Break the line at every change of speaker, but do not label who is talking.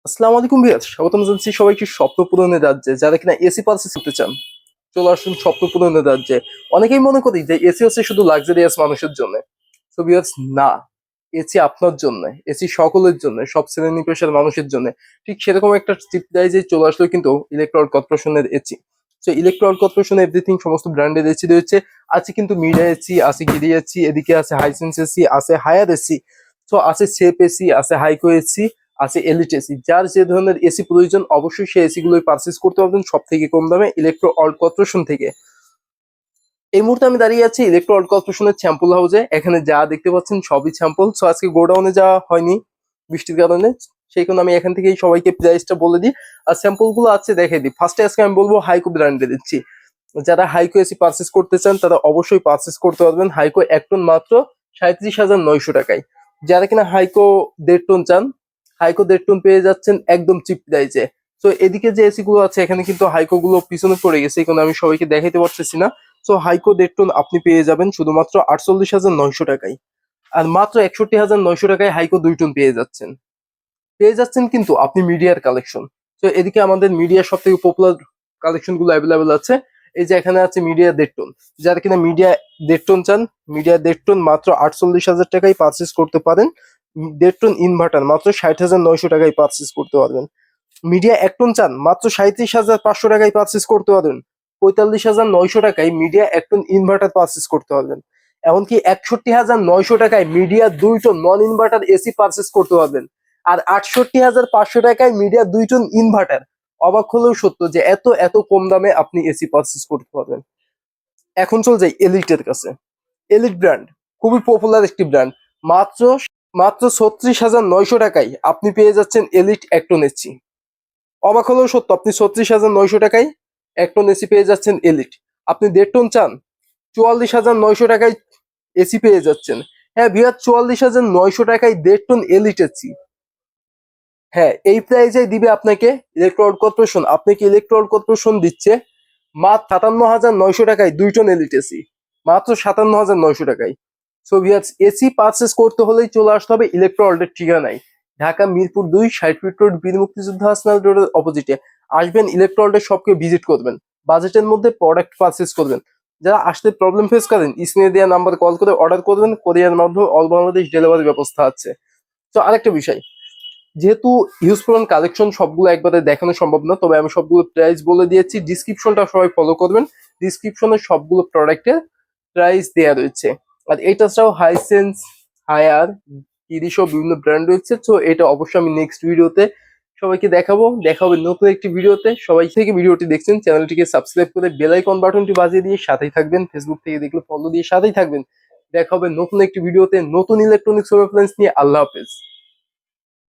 আসসালামু আলাইকুম ভিউয়ার্স, স্বাগতম জানাচ্ছি সবাইকে স্বপ্ন পূরণের রাজ্যে। যারা কিনা এসি পারচেজ করতে চান, চলে আসুন স্বপ্ন পূরণের রাজ্যে। অনেকেই মনে করি যে এসি হচ্ছে শুধু লাক্সারিয়াস মানুষের জন্য। সো ভিউয়ার্স, না, এসি আপনার জন্য, এসি সকলের জন্য, সব শ্রেণী পেশার মানুষের জন্য। ঠিক সেরকম একটা চিপ প্রাইজে চলে আসলো কিন্তু ইলেকট্রল কর্পোরেশনের AC. So electoral corporation everything সমস্ত ব্র্যান্ডের এসি রয়েছে। আছে কিন্তু মিডিয়া এসি, আছে গিরি এসি, এদিকে আছে হাইসেন্স এসি, আছে হায়ার এসি, সো আছে সেপ এসি, আছে হাইকো এসি, আছে এলিট এসি। যার যে ধরনের এসি প্রয়োজন অবশ্যই সেই এসি গুলোই পারচেস করতে পারবেন সব থেকে কম দামে ইলেকট্রো অল্ড কর্পোরেশন থেকে। এই মুহূর্তে আমি দাঁড়িয়ে আছি ইলেকট্রো অল্ড কর্পোরেশনের স্যাম্পল হাউসে। এখানে যা দেখতে পাচ্ছেন সবই স্যাম্পল। সো আজকে গোডাউনে যাওয়া হয়নি বৃষ্টির কারণে, সেই কারণে আমি এখান থেকেই সবাইকে প্রাইসটা বলে দিই আর স্যাম্পল গুলো আছে দেখে দিই। ফার্স্টে আজকে আমি বলবো হাইকো ব্র্যান্ডে দিচ্ছি। যারা হাইকো এসি পারচেস করতে চান তারা অবশ্যই পারচেস করতে পারবেন। হাইকো 1 টন মাত্র 37,900 টাকায়। যারা কিনা হাইকো 1.5 টন চান, হাইকো 1.5 টন পেয়ে যাচ্ছেন একদম চিপ প্রাইসে। তো এদিকে যে এসি গুলো আছে এখানে কিন্তু হাইকো গুলো পিছনে পড়ে গেছে, এই কারণে আমি সবাইকে দেখাইতে পারতেছি না। সো হাইকো 1.5 টন আপনি পেয়ে যাবেন শুধুমাত্র 48,900 টাকায়। আর মাত্র 61,900 টাকায় হাইকো 2 টন পেয়ে যাচ্ছেন কিন্তু আপনি মিডিয়ার কালেকশন। তো এদিকে আমাদের মিডিয়ার সব থেকে পপুলার কালেকশন গুলো অ্যাভেলেবেল আছে। এই যে এখানে আছে মিডিয়া 1.5 টন। যারা কিনা মিডিয়া 1.5 টন চান, মিডিয়া 1.5 টন মাত্র 48,000 টাকায় পারচেস করতে পারেন। 1.5 টন ইনভার্টার মাত্র 60,900 টাকায় পারচেস করতে পারবেন। মিডিয়া 1 টন চান মাত্র 37,500 টাকায় পারচেস করতে পারবেন। 45,900 টাকায় মিডিয়া 1 টন ইনভার্টার পারচেস করতে পারবেন। এমনকি 61,900 টাকায় Midea 2 ton non inverter AC purchase করতে পারবেন। আর 68,500 টাকায় মিডিয়া 2 টন ইনভার্টার। অবাক হলেও সত্য যে এত এত কম দামে আপনি এসি পারচেস করতে পারবেন। এখন চলে যাই এলিটের কাছে। এলিট ব্র্যান্ড খুবই পপুলার একটি ব্র্যান্ড। মাত্র মাত্র 36,900 টাকায় আপনি পেয়ে যাচ্ছেন এলিট 1 টন এসি। অবাক হলেও সত্য, আপনি 36,900 টাকায় 1 টন এসি পেয়ে যাচ্ছেন এলিট। আপনি 1.5 টন চান, 44,900 টাকায় এসি পেয়ে যাচ্ছেন। হ্যাঁ ভিয়া, 44,900 টাকায় 1.5 টন এলিট এসি। হ্যাঁ, এই প্রাইজে দিবে আপনাকে ইলেকট্রল কর্পোরেশন। আপনাকে ইলেকট্রল কর্পোরেশন দিচ্ছে মাত্র 57,900 টাকায় 2 টন এলিট এসি। মাত্র 57,900 টাকায়। সো ভিয়ার্স, এসি পারচেস করতে হলেই চলে আসতে হবে ইলেকট্রোয়ার্ল্ডের ঠিকানায়। ঢাকা মিরপুর 2 60 ফিট রোড, বীর মুক্তিযোদ্ধা আর্সেনাল রোডের অপোজিটে। আসবেন, ইলেকট্রোয়ার্ল্ডের শপকে ভিজিট করবেন, বাজেটের মধ্যে প্রোডাক্ট পারচেস করবেন। যারা আসতে প্রবলেম ফেস করেন স্ক্রিনে দেওয়া নাম্বার কল করে অর্ডার করবেন, কোরিয়ার মাধ্যমে অল বাংলাদেশ ডেলিভারি ব্যবস্থা আছে। তো আরেকটা বিষয়, যেহেতু হিউজ পরিমাণ কালেকশন সবগুলো একবারে দেখানো সম্ভব না, তবে আমি সবগুলো প্রাইস বলে দিয়েছি। ডিসক্রিপশনটা সবাই ফলো করবেন, ডিসক্রিপশনে সবগুলো প্রোডাক্টের প্রাইস দেওয়া রয়েছে। আর এটা ছাড়াও হাইসেন্স, হায়ার, ইরিশো বিভিন্ন ব্র্যান্ড রয়েছে। তো এটা অবশ্যই আমি নেক্সট ভিডিওতে সবাইকে দেখাবো। দেখা হবে নতুন একটি ভিডিওতে। সবাই থেকে ভিডিওটি দেখছেন চ্যানেলটিকে সাবস্ক্রাইব করে বেল আইকন বাটনটি বাজিয়ে দিয়ে সাথেই থাকবেন। ফেসবুক থেকে দেখলে ফলো দিয়ে সাথেই থাকবেন। দেখা হবে নতুন একটি ভিডিওতে নতুন ইলেকট্রনিক্স অ্যাপ্লায়েন্স নিয়ে। আল্লাহ হাফেজ।